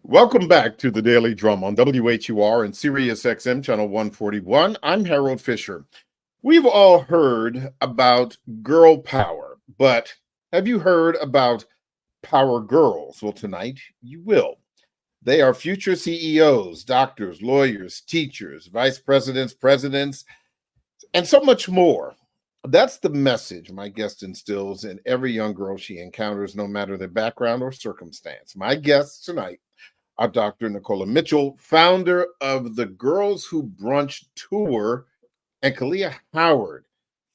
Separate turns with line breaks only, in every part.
Welcome back to the Daily Drum on WHUR and Sirius XM Channel 141. I'm Harold Fisher. We've all heard about girl power, but have you heard about power girls? Well, tonight you will. They are future CEOs, doctors, lawyers, teachers, vice presidents, presidents, and so much more. That's the message my guest instills in every young girl she encounters, no matter their background or circumstance. My guests tonight are Dr. Nicola Mitchell, founder of the Girls Who Brunch Tour, and Kalia Howard,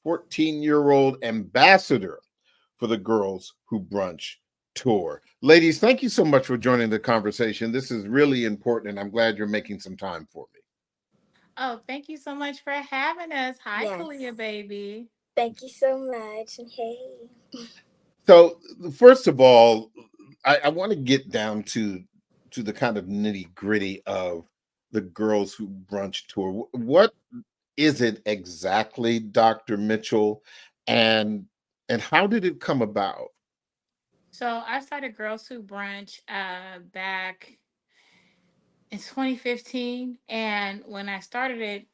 14-year-old ambassador for the Girls Who Brunch Tour. Ladies, thank you so much for joining the conversation. This is really important, and I'm glad you're making some time for me.
Oh, thank you so much for having us. Hi,
Yes.
Kalia, baby.
Thank you so much. And hey.
So, first of all, I want to get down to the kind of nitty gritty of the Girls Who Brunch Tour. What is it exactly, Dr. Mitchell, and how did it come about?
So I started Girls Who Brunch back in 2015, and when I started it,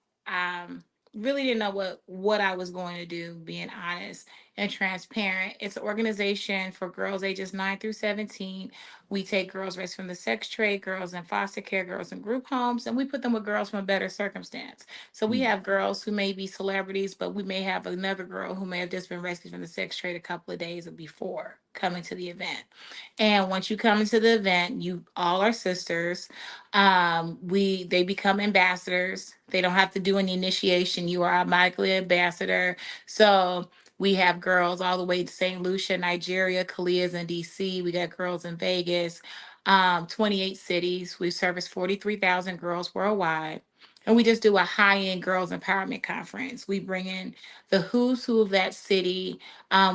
really didn't know what I was going to do. Being honest and transparent, it's an organization for girls ages 9 through 17. We take girls raised from the sex trade, girls in foster care, girls in group homes, and we put them with girls from a better circumstance. So we
Mm.
have girls who may be celebrities, but we may have another girl who may have just been rescued from the sex trade a couple of days before coming to the event. And once you come into the event, you all are sisters. We They become ambassadors. They don't have to do any initiation. You are automatically an ambassador. So we have girls all the way to St. Lucia, Nigeria. Kalia's in DC. We got girls in Vegas. 28 cities. We service 43,000 girls worldwide. And we just do a high-end girls empowerment conference. We bring in the who's who of that city.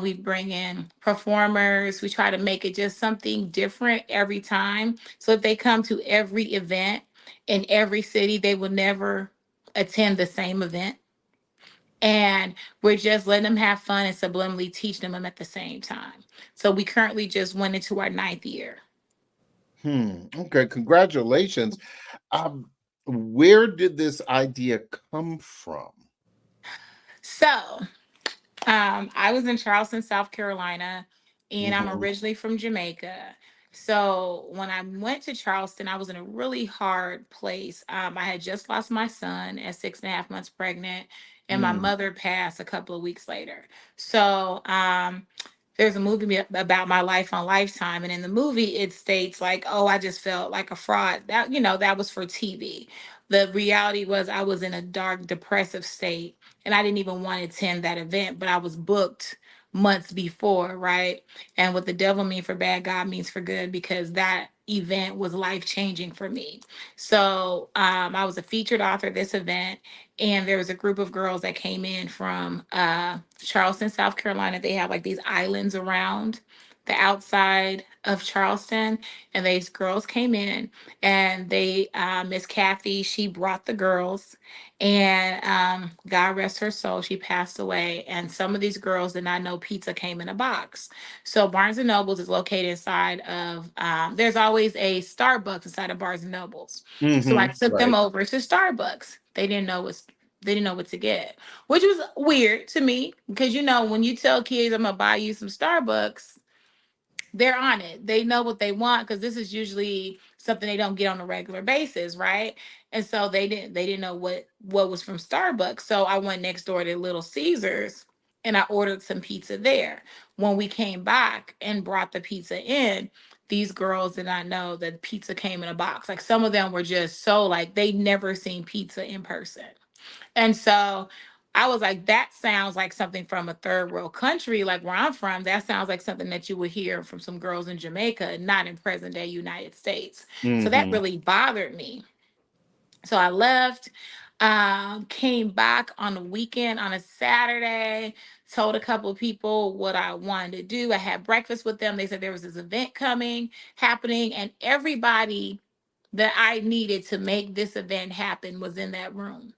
We bring in performers. We try to make it just something different every time. So if they come to every event in every city, they will never attend the same event. And we're just letting them have fun and subliminally teach them at the same time. So we currently just went into our ninth year.
Okay, congratulations. Um, where did this idea come from?
So I was in Charleston, South Carolina, and I'm
Mhm.
originally from Jamaica. So when I went to Charleston, I was in a really hard place. I had just lost my son at 6.5 months pregnant, and my
Mm.
mother passed a couple of weeks later. So there's a movie about my life on Lifetime, and in the movie it states like, "Oh, I just felt like a fraud." That was for TV. The reality was I was in a dark, depressive state, and I didn't even want to attend that event, but I was booked months before, right? And what the devil means for bad, God means for good, because that event was life changing for me. So I was a featured author at this event, and there was a group of girls that came in from Charleston, South Carolina. They have like these islands around the outside of Charleston, and these girls came in, and they Miss Kathy, she brought the girls, and God rest her soul, she passed away. And some of these girls did not know pizza came in a box. So Barnes and Nobles is located inside of. There's always a Starbucks inside of Barnes and Nobles. So I took them
Right.
over to Starbucks. They didn't know what to get, which was weird to me because when you tell kids I'm gonna buy you some Starbucks, they're on it. They know what they want because this is usually something they don't get on a regular basis, right? And so they didn't know what was from Starbucks. So I went next door to Little Caesars and I ordered some pizza there. When we came back and brought the pizza in, these girls did not know that pizza came in a box. Like some of them were just so like they never seen pizza in person. And so I was like, that sounds like something from a third world country, like where I'm from. That sounds like something that you would hear from some girls in Jamaica, not in present day United States. So that
Mhm.
really bothered me. So I left, came back on the weekend on a Saturday, told a couple of people what I wanted to do. I had breakfast with them. They said there was this event happening, and everybody that I needed to make this event happen was in that room,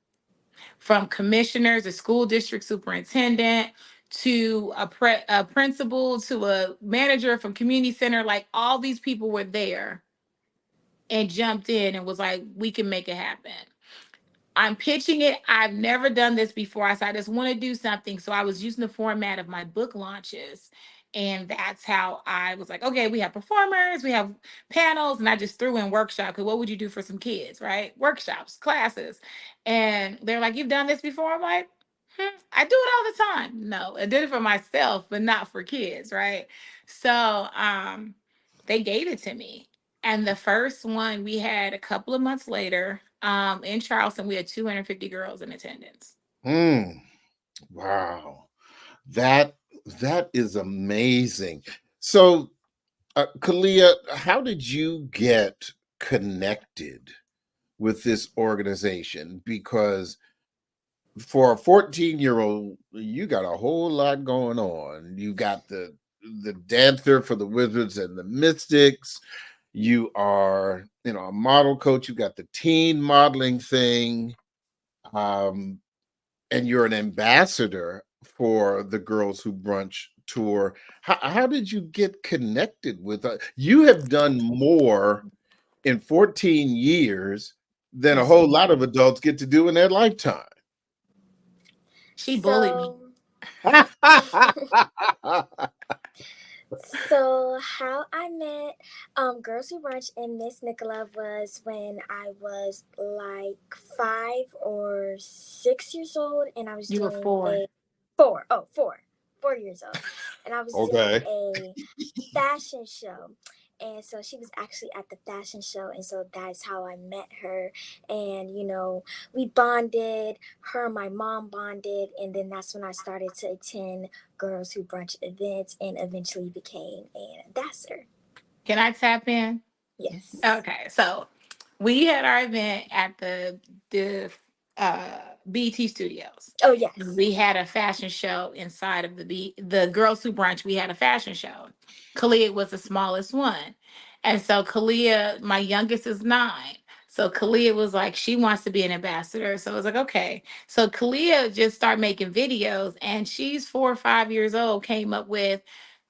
from commissioners, a school district superintendent, to a principal, to a manager from community center. Like all these people were there and jumped in and was like, we can make it happen. I'm pitching it. I've never done this before. I said, I just want to do something. So I was using the format of my book launches. And that's how I was like, okay, we have performers, we have panels, and I just threw in workshop. Because what would you do for some kids, right? Workshops, classes. And they're like, you've done this before? I'm like, I do it all the time. No, I did it for myself, but not for kids, right? So they gave it to me. And the first one we had a couple of months later in Charleston, we had 250 girls in attendance.
Mm, wow. That that is amazing. So, Kalia, how did you get connected with this organization? Because for a 14-year-old, you got a whole lot going on. You got the dancer for the Wizards and the Mystics. You are, a model coach. You got the teen modeling thing. Um, and you're an ambassador for the Girls Who Brunch tour. How did you get connected with you have done more in 14 years than a
Yes.
whole lot of adults get to do in their lifetime.
She bullied me.
So how I met Girls Who Brunch and Miss Nicola was when I was like 5 or 6 years old, and I was
You were
doing
4.
a 4 years old, and I was doing
Okay.
a fashion show. And so she was actually at the fashion show, and so that's how I met her. And we bonded. Her and my mom bonded, and then that's when I started to attend Girls Who Brunch events and eventually became an ambassador.
Can I tap in?
Yes.
Okay, so we had our event at the uh BT Studios.
Oh, yes.
We had a fashion show inside of the Girls Who Brunch. We had a fashion show. Kalia was the smallest one, and so Kalia, my youngest, is 9. So Kalia was like, she wants to be an ambassador. So I was like, okay. So Kalia just started making videos, and she's 4 or 5 years old. Came up with,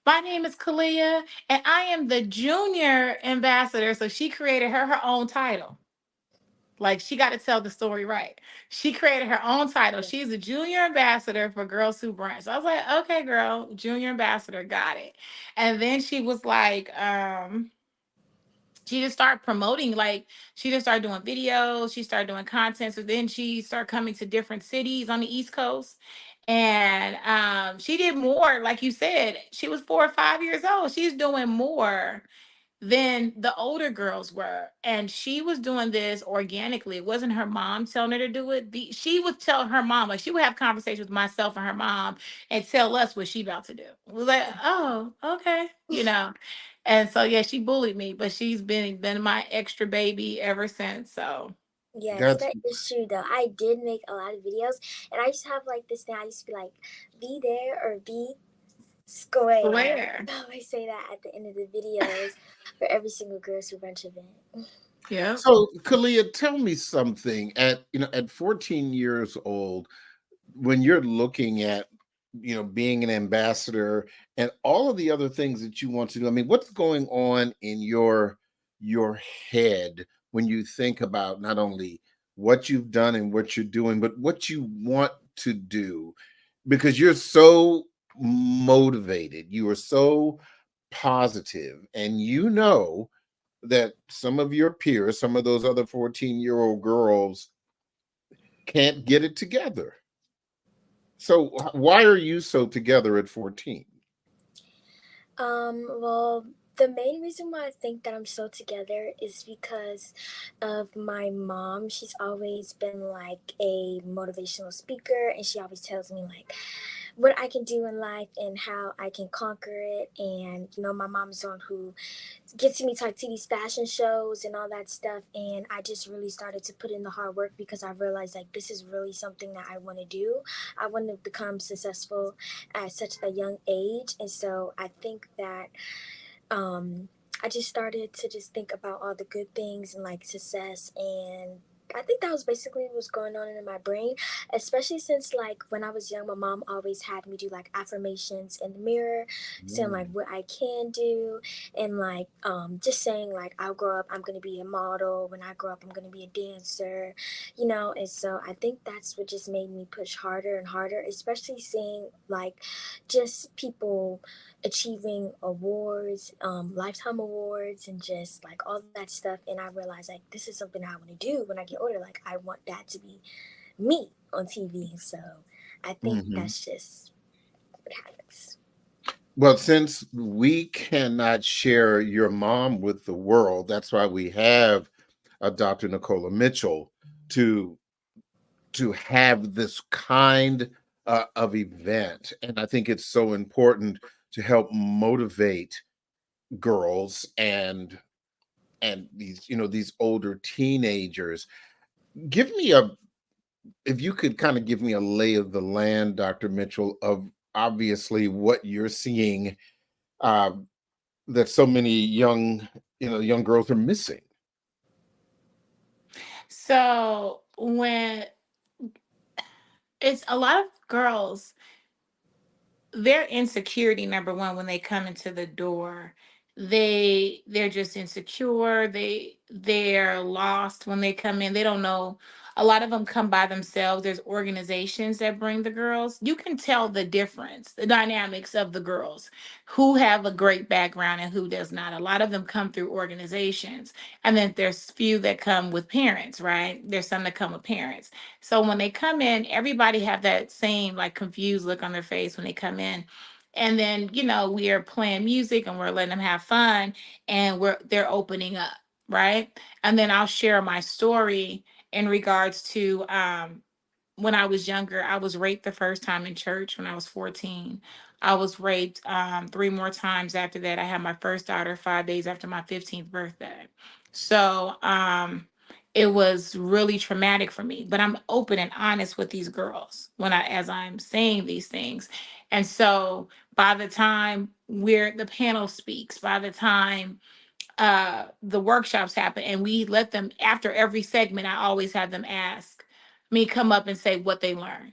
my name is Kalia, and I am the junior ambassador. So she created her own title. Like, she got to tell the story right. She created her own title. She's a junior ambassador for Girls Who Brunch. So I was like, okay, girl, junior ambassador, got it. And then she was like, she just started promoting, like she just started doing videos, she started doing content. So then she started coming to different cities on the East Coast. And she did more, like you said, she was 4 or 5 years old. She's doing more than the older girls were. And she was doing this organically. It wasn't her mom telling her to do it. She would tell her mom, like she would have conversations with myself and her mom and tell us what she about to do. We're like, oh, okay. And so yeah, she bullied me, but she's been my extra baby ever since. So
Yes,
That's
that is true though. I did make a lot of videos, and I used to have like this thing. I used to be like, be there or be square.
swear.
I say that at the end of the videos for every single Girls Who Brunch event.
Yeah.
so Kalia, tell me something. At 14 years old, when you're looking at being an ambassador and all of the other things that you want to do, I mean, what's going on in your head when you think about not only what you've done and what you're doing, but what you want to do? Because you're so motivated, you are so positive, and that some of your peers, some of those other 14-year-old girls can't get it together. So why are you so together at 14?
Well, the main reason why I think that I'm still together is because of my mom. She's always been like a motivational speaker, and she always tells me like what I can do in life and how I can conquer it. And my mom's the one who gets me to these fashion shows and all that stuff. And I just really started to put in the hard work because I realized like this is really something that I want to do. I want to become successful at such a young age. And so I think that I just started to just think about all the good things and like success and I think that was basically what was going on in my brain, especially since like when I was young, my mom always had me do like affirmations in the mirror, saying like
Mm.
what I can do, and like just saying like I'll grow up, I'm gonna be a model. When I grow up, I'm gonna be a dancer, you know. And so I think that's what just made me push harder and harder, especially seeing like just people achieving awards, lifetime awards, and just like all that stuff. And I realized like this is something I want to do when I get older. Like I want that to be me on TV. So I think
Mhm.
that's just what happens.
Well, since we cannot share your mom with the world, that's why we have Dr. Nicola Mitchell to have this kind of event. And I think it's so important to help motivate girls and these, these older teenagers. Give me a If you could kind of give me a lay of the land, Dr. Mitchell, of obviously what you're seeing, uh, that so many young girls are missing.
So when it's a lot of girls, their insecurity, number one, when they come into the door, they're just insecure. They're lost when they come in. They don't know. A lot of them come by themselves. There's organizations that bring the girls. You can tell the difference, the dynamics of the girls who have a great background and who does not. A lot of them come through organizations, and then there's few that come with parents, right? There's some that come with parents. So when they come in, everybody have that same like confused look on their face when they come in. And then, we are playing music and we're letting them have fun, and they're opening up, right? And then I'll share my story in regards to when I was younger. I was raped the first time in church when I was 14. I was raped three more times after that. I had my first daughter 5 days after my 15th birthday. So it was really traumatic for me. But I'm open and honest with these girls as I'm saying these things. And so by the time the panel speaks, by the time the workshops happen, and we let them, after every segment, I always have them come up and say what they learned.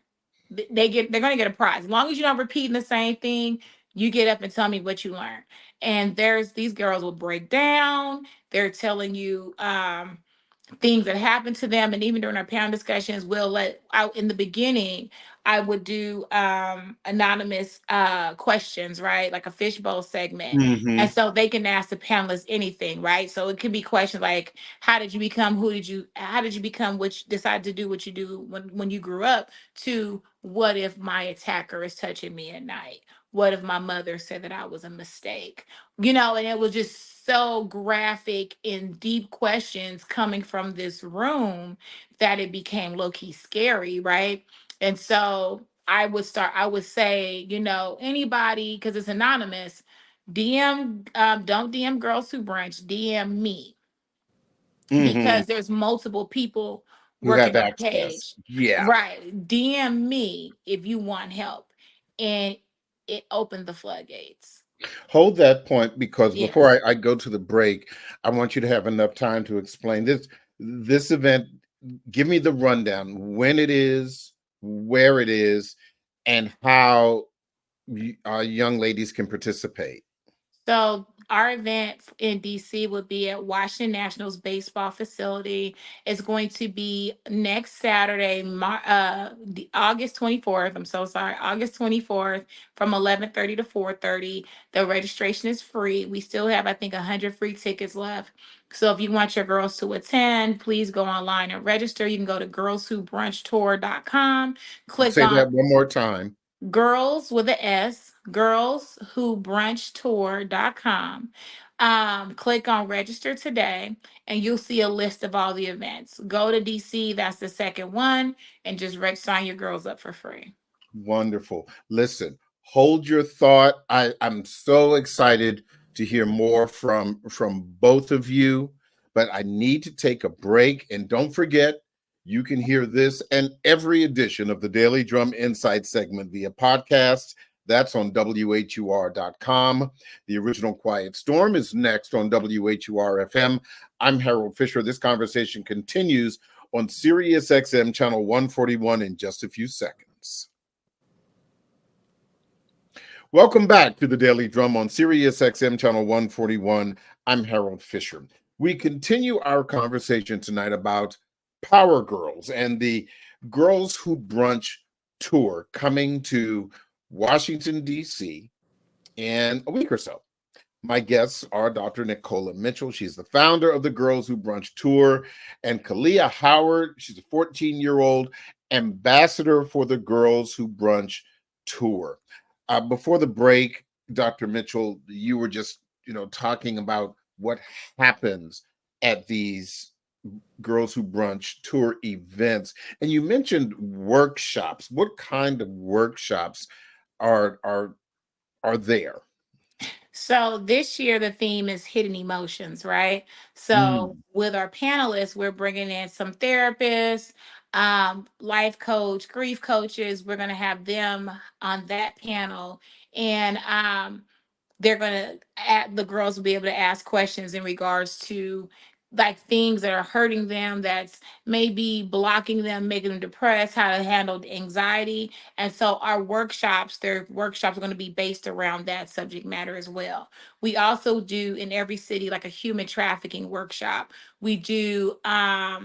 They're going to get a prize as long as you're not repeating the same thing. You get up and tell me what you learned. And these girls will break down. They're telling you things that happened to them. And even during our panel discussions, we'll let out in the beginning, I would do anonymous questions, right? Like a fishbowl segment. And
Hmm.
so they can ask the panelists anything, right? So it could be questions like, how did you become, which decided to do what you do when you grew up, to what if my attacker is touching me at night? What if my mother said that I was a mistake? And it was just so graphic and deep questions coming from this room that it became low-key scary, right? And so I would say, anybody, because it's anonymous, don't DM Girls Who Brunch, DM me,
Hmm.
because there's multiple people
Who have
working the
access?
page.
Yeah.
Right. DM me if you want help. And it opened the floodgates.
Hold that point, because before
Yes.
I go to the break, I want you to have enough time to explain this event. Give me the rundown: when it is, where it is, and how young ladies can participate.
So our event in DC would be at Washington Nationals baseball facility. It's going to be next Saturday, August 24th. I'm so sorry, August 24th, from 11:30 to 4:30. The registration is free. We still have, I think, 100 free tickets left. So if you want your girls to attend, please go online and register. You can go to girlswhobrunchtour.com, click
Say
on
that one more time.
girls with a S, girlswhobrunchtour.com. Click on register today, and you'll see a list of all the events. Go to DC, that's the second one, and just sign your girls up for free.
Wonderful. Listen, hold your thought. I'm so excited to hear more from both of you, but I need to take a break. And don't forget, you can hear this and every edition of the Daily Drum Insight segment via podcast. That's on WHUR.com. The original Quiet Storm is next on WHUR-FM. I'm Harold Fisher. This conversation continues on Sirius XM channel 141 in just a few seconds. Welcome back to the Daily Drum on Sirius XM channel 141. I'm Harold Fisher. We continue our conversation tonight about Power Girls and the Girls Who Brunch tour coming to Washington, D.C. in a week or so. My guests are Dr. Nicola Mitchell. She's the founder of the Girls Who Brunch tour, and Kalia Howard. She's a 14-year-old ambassador for the Girls Who Brunch tour. Before the break, Dr. Mitchell, you were just, talking about what happens at these Girls Who Brunch tour events, and you mentioned workshops. What kind of workshops are there?
So this year the theme is hidden emotions, right? So with our panelists, we're bringing in some therapists, life coach, grief coaches. We're going to have them on that panel, and they're going to, the girls will be able to ask questions in regards to like things that are hurting them, that's maybe blocking them, making them depressed, how to handle anxiety. And so our workshops, their workshops are going to be based around that subject matter as well. We also do in every city like a human trafficking workshop. We do a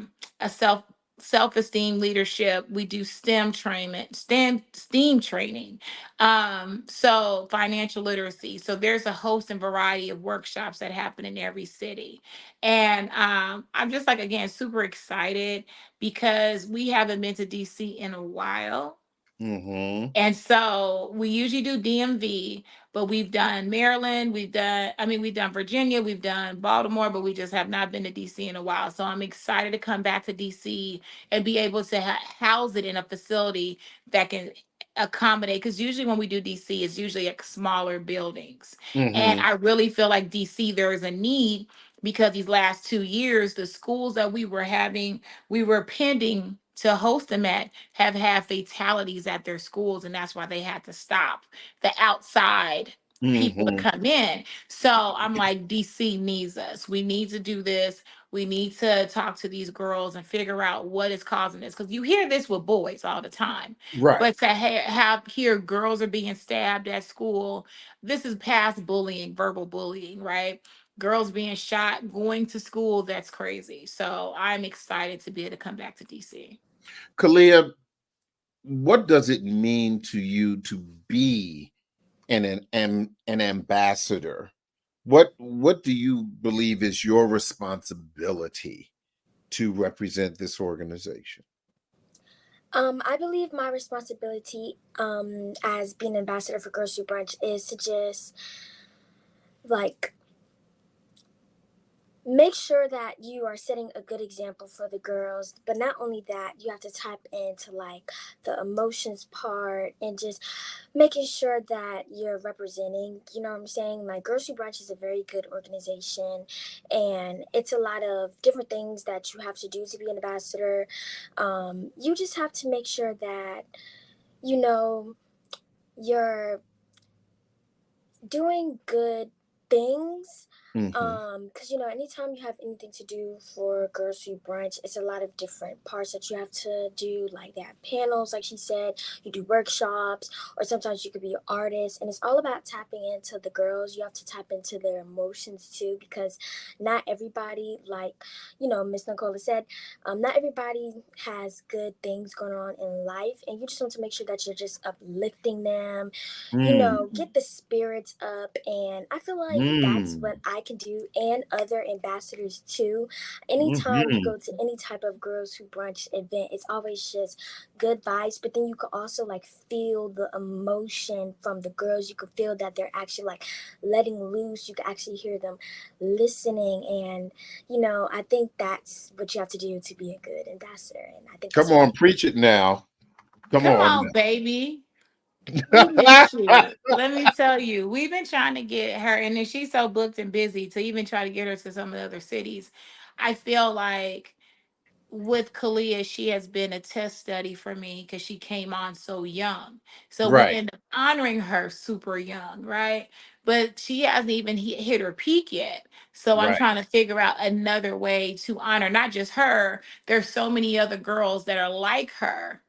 self-esteem leadership. We do STEAM training, so financial literacy. So there's a host and variety of workshops that happen in every city. And I'm just like, again, super excited because we haven't been to DC in a while.
Mm-hmm.
And so we usually do DMV, but we've done Maryland, we've done Virginia, we've done Baltimore, but we just have not been to DC in a while. So I'm excited to come back to DC and be able to house it in a facility that can accommodate, because usually when we do DC, it's usually like smaller buildings. And
Mm-hmm.
I really feel like DC, there is a need because these last 2 years, the schools that we were pending to host them at have had fatalities at their schools, and that's why they had to stop the outside people to
Mm-hmm.
come in. So I'm like, DC needs us. We need to do this. We need to talk to these girls and figure out what is causing this, because you hear this with boys all the time,
Right.
but to have here girls are being stabbed at school. This is past bullying, verbal bullying, right? Girls being shot going to school. That's crazy. So I'm excited to be able to come back to DC.
Kalia, what does it mean to you to be an ambassador? What do you believe is your responsibility to represent this organization?
I believe my responsibility as being ambassador for Girls Who Brunch is to just like make sure that you are setting a good example for the girls, but not only that, you have to tap into like the emotions part and just making sure that you're representing, you know what I'm saying? Like Girls Who Brunch is a very good organization, and it's a lot of different things that you have to do to be an ambassador. You just have to make sure that you know you're doing good things,
Mm-hmm.
because anytime you have anything to do for Girls Who Brunch, it's a lot of different parts that you have to do. Like they have panels, like she said, you do workshops, or sometimes you could be an artist, and it's all about tapping into the girls. You have to tap into their emotions too, because not everybody, like Miss Nicola said, not everybody has good things going on in life, and you just want to make sure that you're just uplifting them, get the spirits up. And I feel like that's
Mm-hmm.
what I can do, and other ambassadors too. Anytime you
Mm-hmm.
go to any type of Girls Who Brunch event, it's always just good vibes, but then you could also like feel the emotion from the girls. You could feel that they're actually like letting loose. You could actually hear them listening, and I think that's what you have to do to be a good ambassador, and I think
Come
that's what
on,
I
preach it now. Come
Come
on
on, baby. We
now.
miss you. Let me tell you, we've been trying to get her, and then she's so booked and busy to even try to get her to some of the other cities. I feel like with Kalia, she has been a test study for me because she came on so young. So we
Right.
end up honoring her super young, right? but she hasn't even hit her peak yet. So I'm
Right.
trying to figure out another way to honor not just her. There's so many other girls that are like her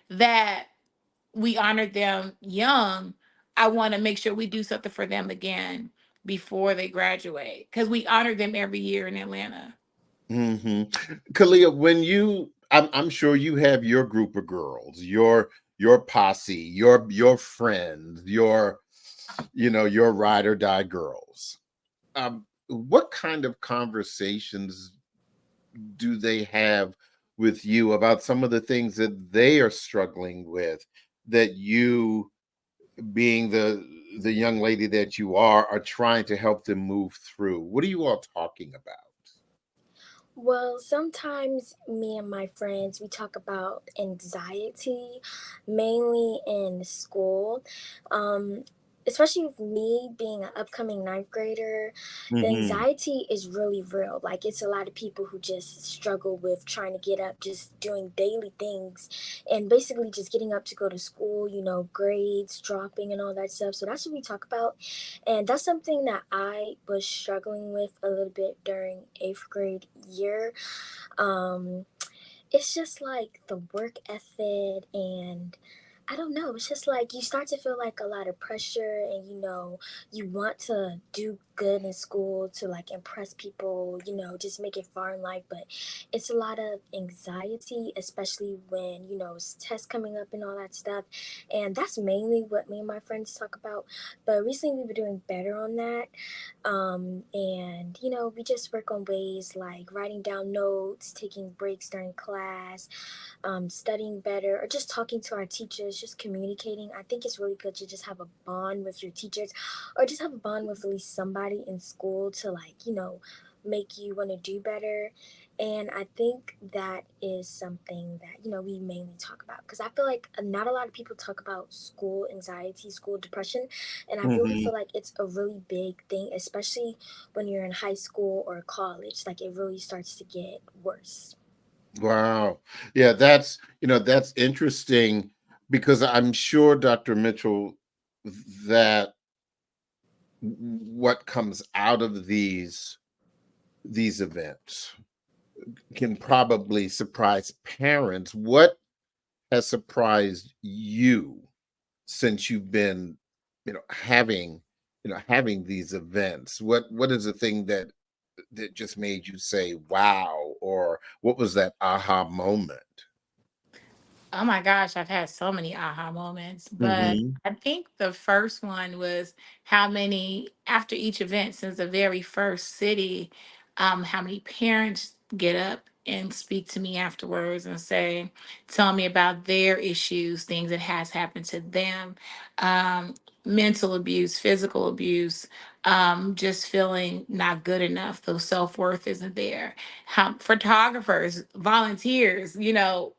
that we honored them young. I want to make sure we do something for them again before they graduate because we honor them every year in Atlanta.
Hmm. Kalia, when I'm sure you have your group of girls, your posse, your friends, your ride or die girls. What kind of conversations do they have with you about some of the things that they are struggling with, that you, being the young lady that you are trying to help them move through? What are you all talking about?
Well, sometimes me and my friends we talk about anxiety, mainly in school. Um, Especially with me being an upcoming ninth grader, the
Hmm.
anxiety is really real. Like it's a lot of people who just struggle with trying to get up, just doing daily things, and basically just getting up to go to school. Grades dropping and all that stuff. So that's what we talk about, and that's something that I was struggling with a little bit during eighth grade year. Um, it's just like the work ethic, and I don't know, it's just like you start to feel like a lot of pressure, and you want to do good in school to like impress people, just make it far in life, but it's a lot of anxiety, especially when, it's tests coming up and all that stuff. And that's mainly what me and my friends talk about. But recently we've been doing better on that. And we just work on ways like writing down notes, taking breaks during class, studying better, or just talking to our teachers, just communicating. I think it's really good to just have a bond with your teachers, or just have a bond with at least somebody in school to like, make you want to do better. And I think that is something that, we mainly talk about, because I feel like not a lot of people talk about school anxiety, school depression. And I really
Hmm.
feel like it's a really big thing, especially when you're in high school or college. Like it really starts to get worse.
Wow. Yeah, that's interesting, because I'm sure, Dr. Mitchell, that what comes out of these events can probably surprise parents. What has surprised you since you've been, having these events? What is the thing that just made you say wow, or what was that aha moment?
Oh my gosh, I've had so many aha moments, but
Hmm.
I think the first one was how many, after each event, since the very first city, how many parents get up and speak to me afterwards and say, tell me about their issues, things that has happened to them, um, mental abuse, physical abuse, just feeling not good enough, though self-worth isn't there. How photographers, volunteers,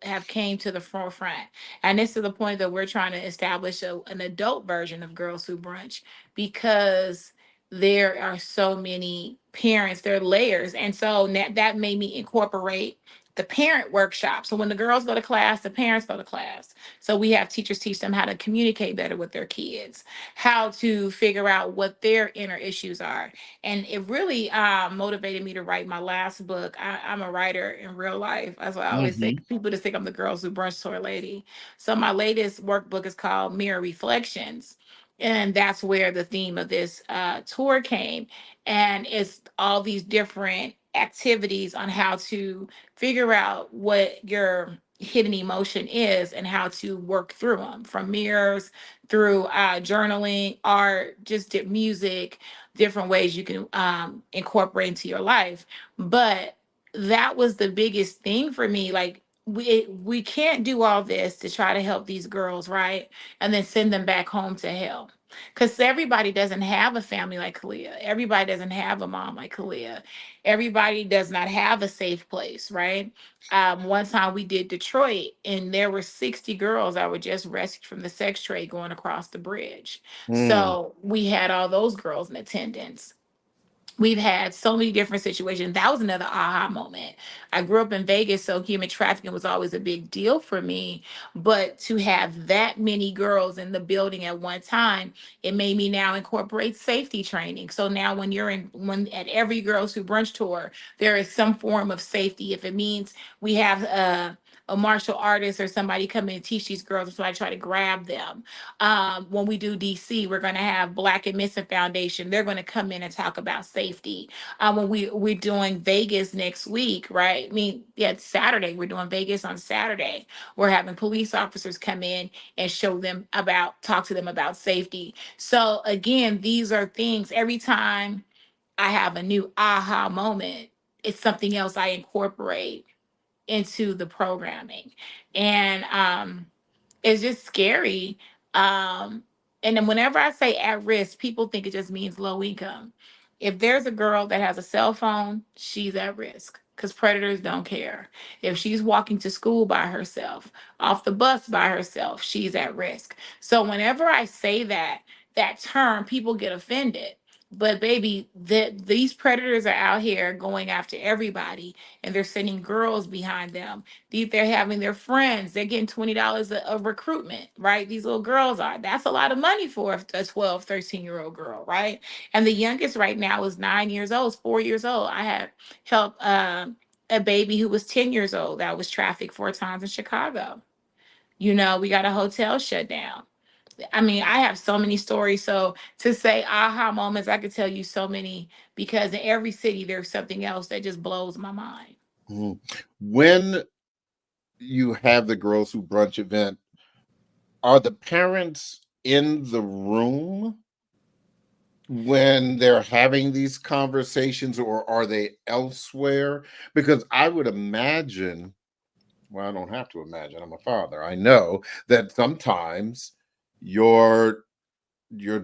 have came to the forefront. And this is the point that we're trying to establish an adult version of Girls Who Brunch, because there are so many parents, there are layers. And so that made me incorporate the parent workshop. So when the girls go to class, the parents go to class. So we have teachers teach them how to communicate better with their kids, how to figure out what their inner issues are. And it really motivated me to write my last book. I'm a writer in real life. That's why I always say,
Hmm.
people just think I'm the Girls Who Brunch tour lady. So my latest workbook is called Mirror Reflections. And that's where the theme of this tour came. And it's all these different activities on how to figure out what your hidden emotion is and how to work through them, from mirrors through journaling, art, just music, different ways you can incorporate into your life. But that was the biggest thing for me. Like we can't do all this to try to help these girls, right? And then send them back home to hell. Because everybody doesn't have a family like Kalia. Everybody doesn't have a mom like Kalia. Everybody does not have a safe place, right? One time we did Detroit, and there were 60 girls that were just rescued from the sex trade going across the bridge.
Mm.
So we had all those girls in attendance. We've had so many different situations. That was another aha moment. I grew up in Vegas, so human trafficking was always a big deal for me. But to have that many girls in the building at one time, it made me now incorporate safety training. So now when at every Girls Who Brunch tour, there is some form of safety. If it means we have a martial artist or somebody come in and teach these girls, so I try to grab them. When we do DC, we're going to have Black and Missing Foundation. They're going to come in and talk about safety. When we're doing Vegas next week, right? I mean, yeah, it's Saturday. We're doing Vegas on Saturday. We're having police officers come in and talk to them about safety. So again, these are things. Every time I have a new aha moment, it's something else I incorporate into the programming, and it's just scary. And then whenever I say at risk, people think it just means low income. If there's a girl that has a cell phone, she's at risk because predators don't care. If she's walking to school by herself, off the bus by herself, she's at risk. So whenever I say that term, people get offended. But baby, these predators are out here going after everybody, and they're sending girls behind them. They're having their friends. They're getting $20 of recruitment, right? These little girls are. That's a lot of money for a 12, 13-year-old girl, right? And the youngest right now is 9 years old, 4 years old. I have helped a baby who was 10 years old that was trafficked 4 times in Chicago. We got a hotel shut down. I mean, I have so many stories. So to say aha moments, I could tell you so many because in every city there's something else that just blows my mind.
Mhm. When you have the Girls Who Brunch event, are the parents in the room when they're having these conversations, or are they elsewhere? Because I would imagine, well, I don't have to imagine, I'm a father. I know that sometimes your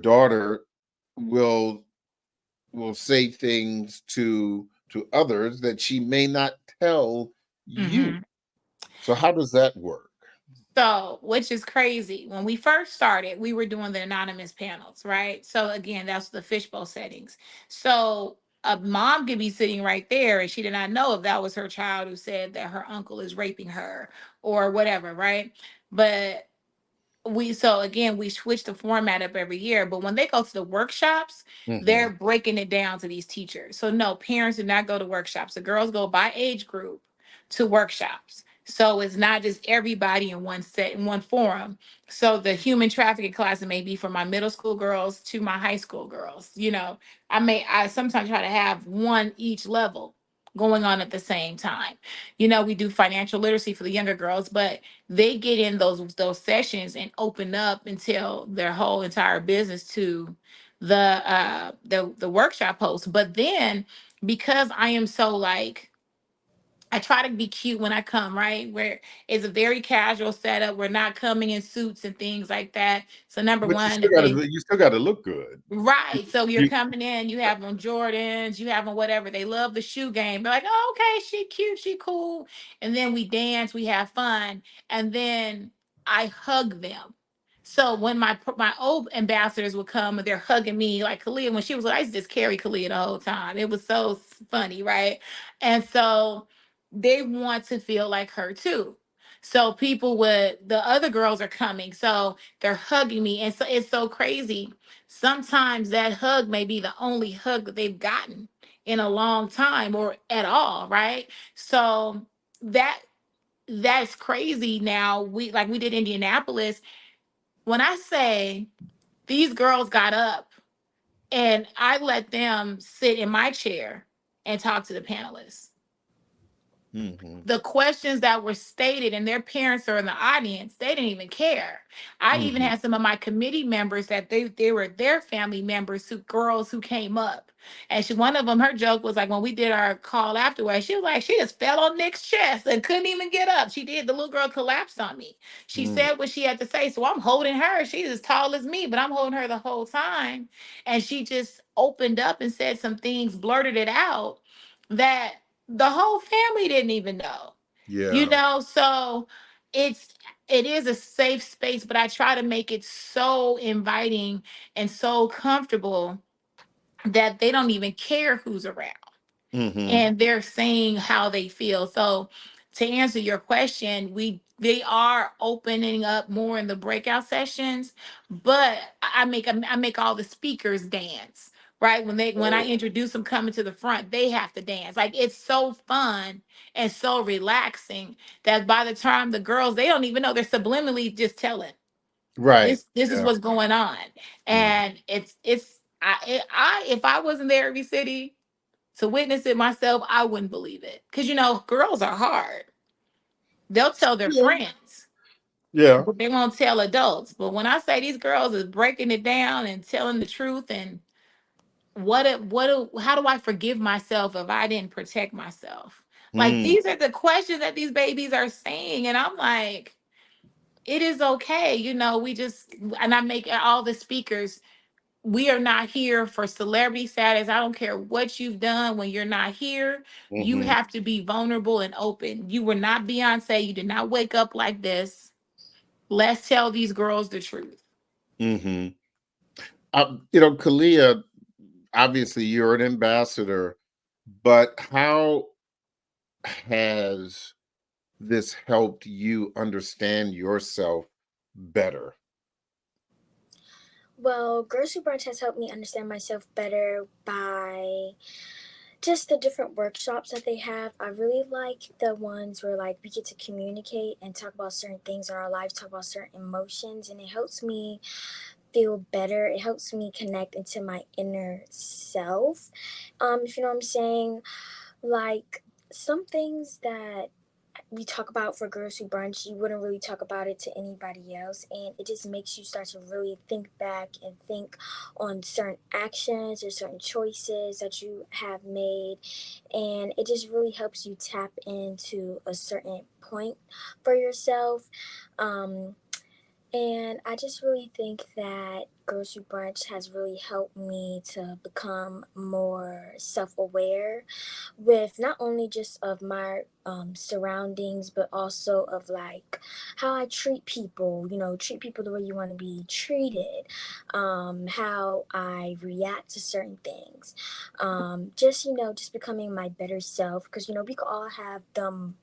daughter will say things to others that she may not tell you.
Mhm.
So how does that work?
So, which is crazy. When we first started, we were doing the anonymous panels, right? So again, that's the fishbowl settings. So a mom could be sitting right there and she did not know if that was her child who said that her uncle is raping her or whatever, right? But we switch the format up every year, but when they go to the workshops, they're
Mhm.
breaking it down to these teachers. So no, parents do not go to workshops. The girls go by age group to workshops. So it's not just everybody in one set in one forum. So the human trafficking class may be from my middle school girls to my high school girls. I sometimes try to have one each level going on at the same time. We do financial literacy for the younger girls, but they get in those sessions and open up and tell their whole entire business to the workshop host. But then because I am so like I try to be cute when I come, right? Where it's a very casual setup. We're not coming in suits and things like that. So number
But
one, if they
you still gotta look good.
right. So you're
You
coming in, you have on Jordans, you have on whatever. They love the shoe game. They're like, oh, okay, she cute, she cool. And then we dance, we have fun. And then I hug them. So when my old ambassadors would come and they're hugging me, like Kalia, when she was, I used to just carry Kalia the whole time. It was so funny, right? And so they want to feel like her too. So the other girls are coming. So they're hugging me. And so it's so crazy. Sometimes that hug may be the only hug that they've gotten in a long time or at all, right? So that that's crazy. Now we did Indianapolis. When I say these girls got up and I let them sit in my chair and talk to the panelists,
Mhm.
the questions that were stated and their parents are in the audience, they didn't even care. I even
Mhm.
had some of my committee members that they were their family members, girls who came up. And one of them, her joke was like when we did our call afterwards, she was like, she just fell on Nick's chest and couldn't even get up. The little girl collapsed on me. She
Mm.
said what she had to say. So I'm holding her. She's as tall as me, but I'm holding her the whole time. And she just opened up and said some things, blurted it out that the whole family didn't even know.
Yeah.
So it's it is a safe space, but I try to make it so inviting and so comfortable that they don't even care who's around,
Mm-hmm.
and they're saying how they feel. So to answer your question, they are opening up more in the breakout sessions, but I make all the speakers dance. Right, when I
Oh.
introduce them coming to the front, they have to dance. Like, it's so fun and so relaxing that by the time the girls, they don't even know, they're subliminally just telling
Right.
this is
Yeah.
what's going on.
Mm.
And I if I wasn't there every city to witness it myself, I wouldn't believe it. Because, girls are hard. They'll tell their
Yeah.
friends,
Yeah.
but they won't tell adults. But when I say these girls is breaking it down and telling the truth, and how do I forgive myself if I didn't protect myself? Like,
Mm.
these are the questions that these babies are saying. And I'm like, it is okay. And I make all the speakers, we are not here for celebrity status. I don't care what you've done when you're not here. You
Mm-hmm.
have to be vulnerable and open. You were not Beyonce. You did not wake up like this. Let's tell these girls the truth.
Mm-hmm. Kalia, obviously you're an ambassador, but how has this helped you understand yourself better?
Well, Grocery Brunch has helped me understand myself better by just the different workshops that they have. I really like the ones where like we get to communicate and talk about certain things in our lives, talk about certain emotions, and it helps me feel better. It helps me connect into my inner self. If you know what I'm saying, like some things that we talk about for Girls Who Brunch, you wouldn't really talk about it to anybody else. And it just makes you start to really think back and think on certain actions or certain choices that you have made. And it just really helps you tap into a certain point for yourself. Um, and I just really think that Grocery Brunch has really helped me to become more self aware with not only just of my surroundings, but also of like how I treat people, treat people the way you want to be treated, how I react to certain things, just becoming my better self. Because, we could all have them.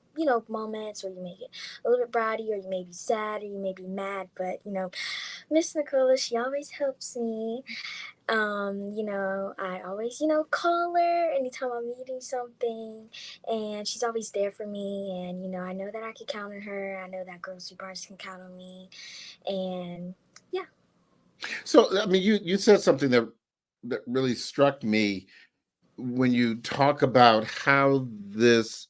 Moments where you may get a little bit bratty, or you may be sad, or you may be mad, but Miss Nicola, she always helps me. I always, call her anytime I'm needing something, and she's always there for me. And, I know that I can count on her. I know that Grocery Brunch can count on me. And yeah.
So, I mean, you said something that really struck me when you talk about how this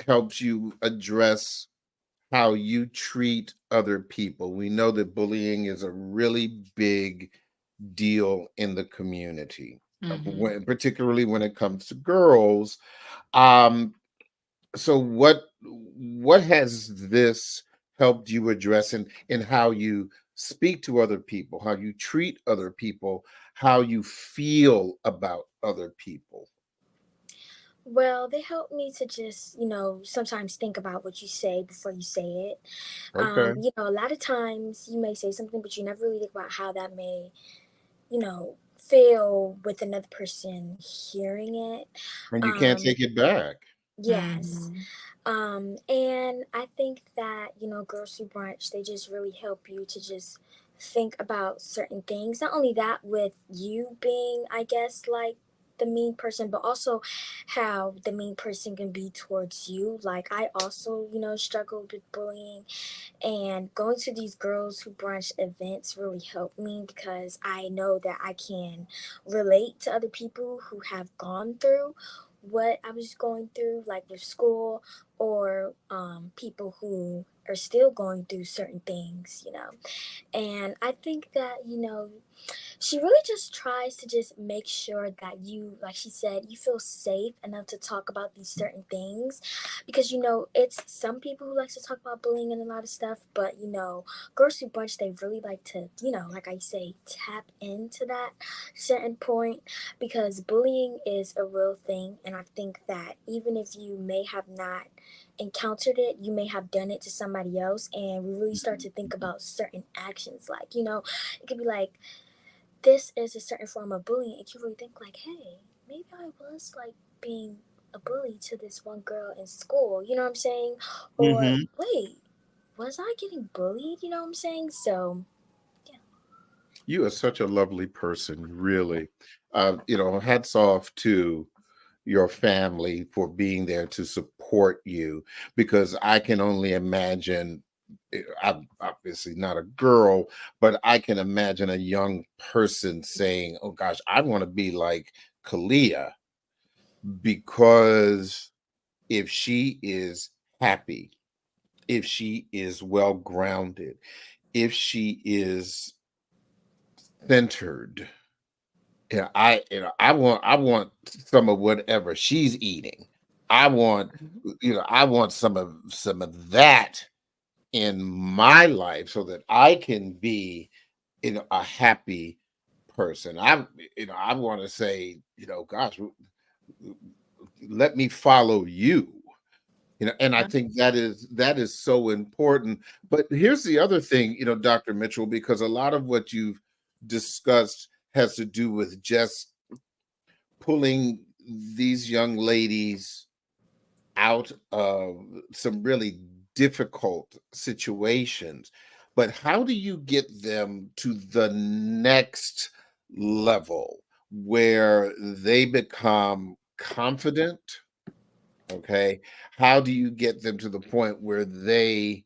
helps you address how you treat other people. We know that bullying is a really big deal in the community,
Hmm.
particularly when it comes to girls. Um, so what has this helped you address in how you speak to other people, how you treat other people, how you feel about other people?
Well, they help me to just, sometimes think about what you say before you say it.
Okay.
A lot of times you may say something, but you never really think about how that may, feel with another person hearing it.
And you can't
Um,
take it back.
yes.
Hmm.
And I think that, Grocery Brunch, they just really help you to just think about certain things. Not only that, with you being, I guess, like the mean person, but also how the mean person can be towards you. Like, I also, struggled with bullying, and going to these Girls Who Brunch events really helped me because I know that I can relate to other people who have gone through what I was going through, like with school, or people who are still going through certain things. And I think that, she really just tries to just make sure that you, like she said, you feel safe enough to talk about these certain things. Because, it's some people who likes to talk about bullying and a lot of stuff, but, Grocery Brunch, they really like to, like I say, tap into that certain point, because bullying is a real thing. And I think that even if you may have not encountered it, you may have done it to somebody else. And we really start to think about certain actions, like, it could be like, this is a certain form of bullying, and you really think like, hey, maybe I was like being a bully to this one girl in school, you know what I'm saying? Or
Hmm.
wait, was I getting bullied? You know what I'm saying? So yeah.
You are such a lovely person, really. Hats off to your family for being there to support you, because I can only imagine. I'm obviously not a girl, but I can imagine a young person saying, "Oh gosh, I want to be like Kalia," because if she is happy, if she is well grounded, if she is centered, I want some of whatever she's eating. I want, I want some of that in my life so that I can be, a happy person. I want to say, gosh, let me follow you. And I think that is so important. But here's the other thing, Dr. Mitchell, because a lot of what you've discussed has to do with just pulling these young ladies out of some really difficult situations. But how do you get them to the next level where they become confident? Okay. How do you get them to the point where they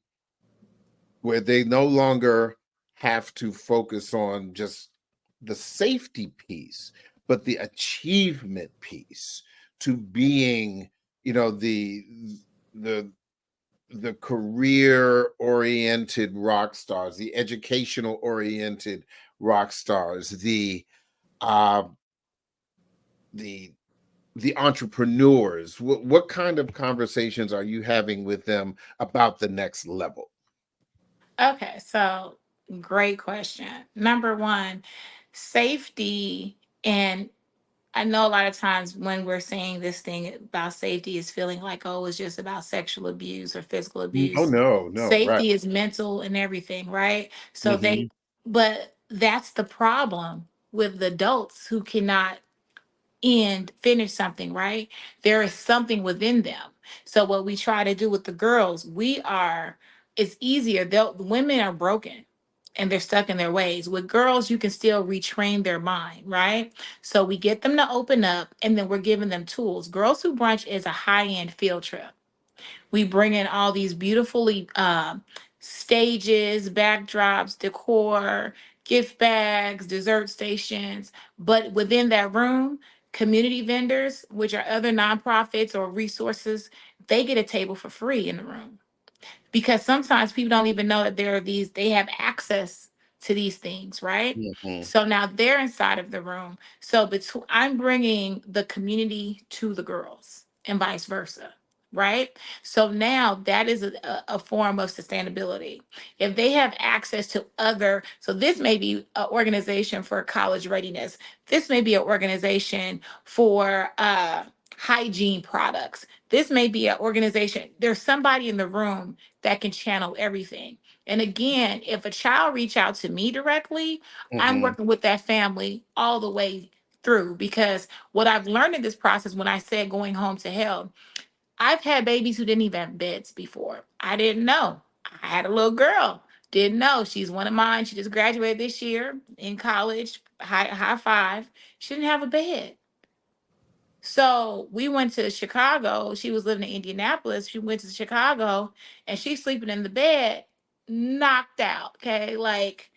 no longer have to focus on just the safety piece, but the achievement piece, to being, the the career oriented rock stars, the educational oriented rock stars, uh the the entrepreneurs? What kind of conversations are you having with them about the next level?
Okay, so great question. Number one, safety. And I know a lot of times when we're saying this thing about safety is feeling like, oh, it's just about sexual abuse or physical
Oh,
abuse.
no, no, right.
Safety is mental and everything, right? So
Hmm.
but that's the problem with the adults who cannot and finish something, right? There is something within them. So what we try to do with the girls, it's easier. The women are broken and they're stuck in their ways. With girls, you can still retrain their mind, right? So we get them to open up and then we're giving them tools. Girls Who Brunch is a high-end field trip. We bring in all these beautifully stages, backdrops, decor, gift bags, dessert stations. But within that room, community vendors, which are other nonprofits or resources, they get a table for free in the room, because sometimes people don't even know that they have access to these things, right?
Hmm.
So now they're inside of the room. So I'm bringing the community to the girls and vice versa, right? So now that is a form of sustainability. If they have access to so this may be an organization for college readiness. This may be an organization for hygiene products. This may be an organization. There's somebody in the room that can channel everything. And again, if a child reach out to me directly, I'm
Hmm.
working with that family all the way through, because what I've learned in this process, when I said going home to hell, I've had babies who didn't even have beds before. I didn't know. I had a little girl, didn't know. She's one of mine. She just graduated this year in college, high five. She didn't have a bed. So we went to Chicago. She was living in Indianapolis. She went to Chicago and she's sleeping in the bed, knocked out. Okay. Like,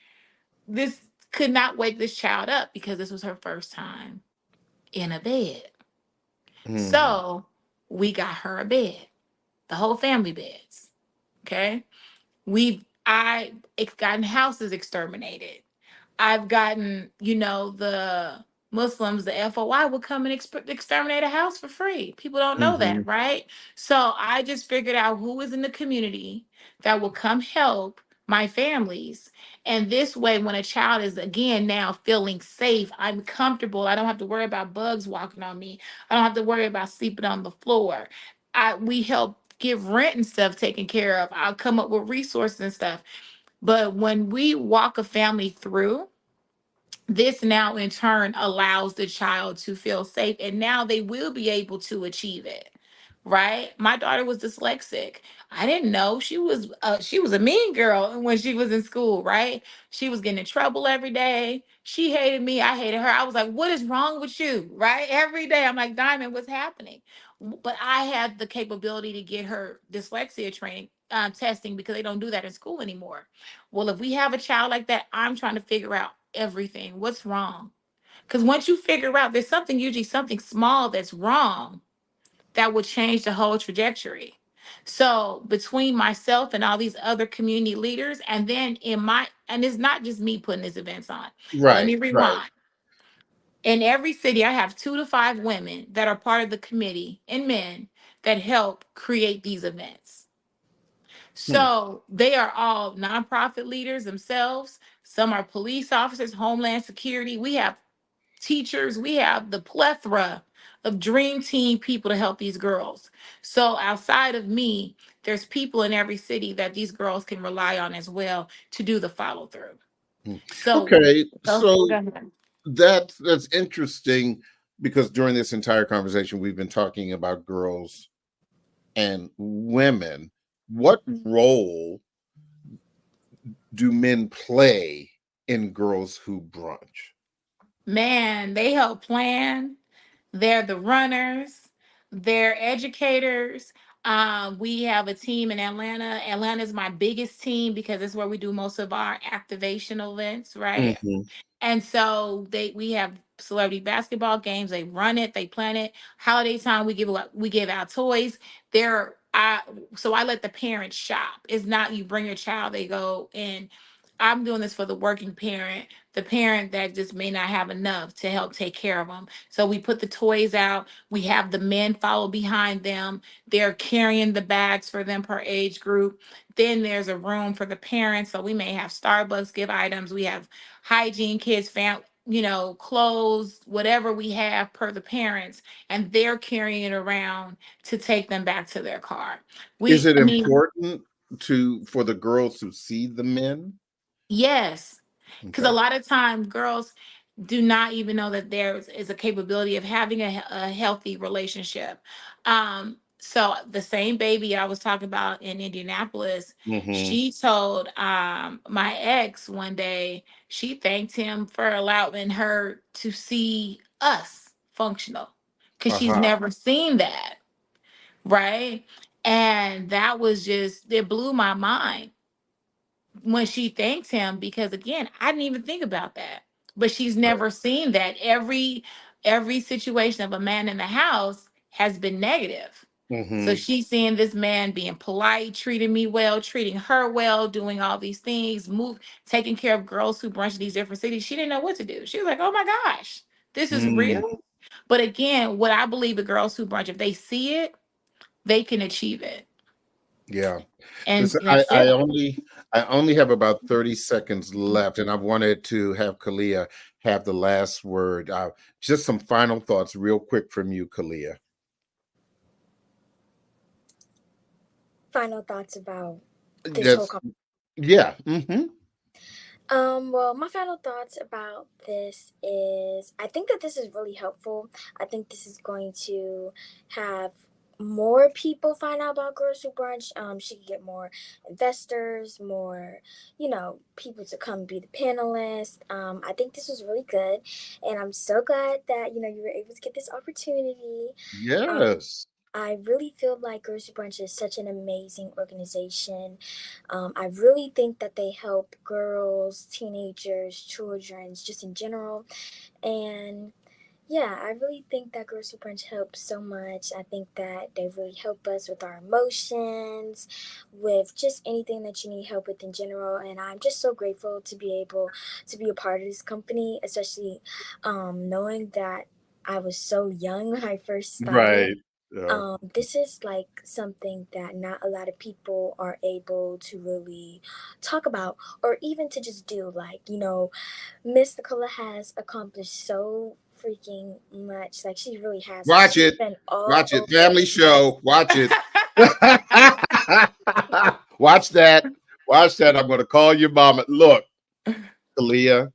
this could not wake this child up because this was her first time in a bed.
Hmm.
So we got her a bed, the whole family beds. Okay. I've gotten houses exterminated. I've gotten, the Muslims, the FOI will come and exterminate a house for free. People don't know
Hmm.
that, right? So I just figured out who is in the community that will come help my families. And this way, when a child is again now feeling safe, I'm comfortable. I don't have to worry about bugs walking on me. I don't have to worry about sleeping on the floor. We help get rent and stuff taken care of. I'll come up with resources and stuff. But when we walk a family through, This now in turn allows the child to feel safe, and now they will be able to achieve it. Right? My daughter was dyslexic. I didn't know she was a mean girl when she was in school, right? She was getting in trouble every day. She hated me, I hated her. I was like, what is wrong with you? Right? Every day I'm like, Diamond, what's happening? But I had the capability to get her dyslexia training, testing, because they don't do that in school anymore. Well, if we have a child like that, I'm trying to figure out everything. What's wrong? Because once you figure out there's something, usually something small that's wrong, that would change the whole trajectory. So between myself and all these other community leaders, and then and it's not just me putting these events on. Let me
Right, right.
rewind. In every city, I have 2 to 5 women that are part of the committee and men that help create these events.
Hmm.
So they are all nonprofit leaders themselves. Some are police officers, Homeland Security. We have teachers. We have the plethora of dream team people to help these girls. So outside of me, there's people in every city that these girls can rely on as well to do the follow through.
Hmm.
So
Okay,
go
so
ahead.
that's interesting because during this entire conversation, we've been talking about girls and women. What role do men play in Girls Who Brunch?
Man, they help plan. They're the runners. They're educators. We have a team in Atlanta. Atlanta is my biggest team because it's where we do most of our activation events, right?
Mhm.
And so we have celebrity basketball games. They run it, they plan it. Holiday time, we give out toys. They're I So I let the parents shop. It's not you bring your child, they go in. I'm doing this for the working parent, the parent that just may not have enough to help take care of them. So we put the toys out. We have the men follow behind them. They're carrying the bags for them per age group. Then there's a room for the parents. So we may have Starbucks give items. We have hygiene kits, clothes, whatever we have per the parents, and they're carrying it around to take them back to their car.
Is it
I mean,
important for the girls to see the men?
yes, because a
Okay.
lot of times girls do not even know that there is a capability of having a healthy relationship. So the same baby I was talking about in Indianapolis,
Mhm.
she told my ex one day, she thanked him for allowing her to see us functional because she's
Aha.
never seen that, right? And that was just, it blew my mind when she thanked him, because again, I didn't even think about that. But she's
Right.
never seen that. Every situation of a man in the house has been negative. So
Mhm.
she's seeing this man being polite, treating me well, treating her well, doing all these things, taking care of Girls Who Brunch in these different cities. She didn't know what to do. She was like, "Oh my gosh, this is
Mm.
real." But again, what I believe with Girls Who Brunch, if they see it, they can achieve it,
Yeah.
and
Listen,
that's it.
I only have about 30 seconds left, and I wanted to have Kalia have the last word. Just some final thoughts, real quick from you, Kalia.
Final thoughts about this whole
Yes. Yeah. Hmm.
Well, my final thoughts about this is I think that this is really helpful. I think this is going to have more people find out about Girls Who Brunch. She could get more investors, more, people to come be the panelists. I think this was really good. And I'm so glad that, you were able to get this opportunity. Um,
Yes.
I really feel like Girls Who Brunch is such an amazing organization. I really think that they help girls, teenagers, children, just in general. And yeah, I really think that Girls Who Brunch helps so much. I think that they really help us with our emotions, with just anything that you need help with in general. And I'm just so grateful to be able to be a part of this company, especially knowing that I was so young when I first started.
Right. Yeah.
This is like something that not a lot of people are able to really talk about or even to just do. Like, Miss Nicola has accomplished so freaking much. Like, she really has. Like,
Watch
she's
it.
been all
Watch it.
over
Family
the place.
show. Watch it. Watch that. Watch that. I'm going to call your mama. Look, Kalia.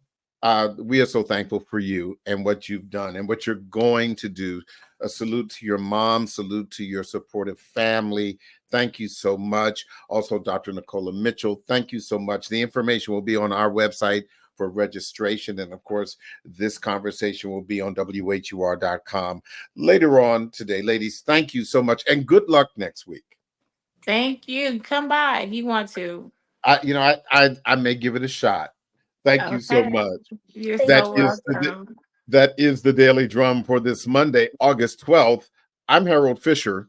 We are so thankful for you and what you've done and what you're going to do. A salute to your mom, salute to your supportive family. Thank you so much. Also, Dr. Nicola Mitchell, thank you so much. The information will be on our website for registration. And of course, this conversation will be on WHUR.com later on today. Ladies, thank you so much and good luck next week.
Thank you. Come by if you want to.
I may give it a shot. Thank you so
Okay.
much.
You're
That
so
is
welcome.
that is the Daily Drum for this Monday, August 12th. I'm Harold Fisher.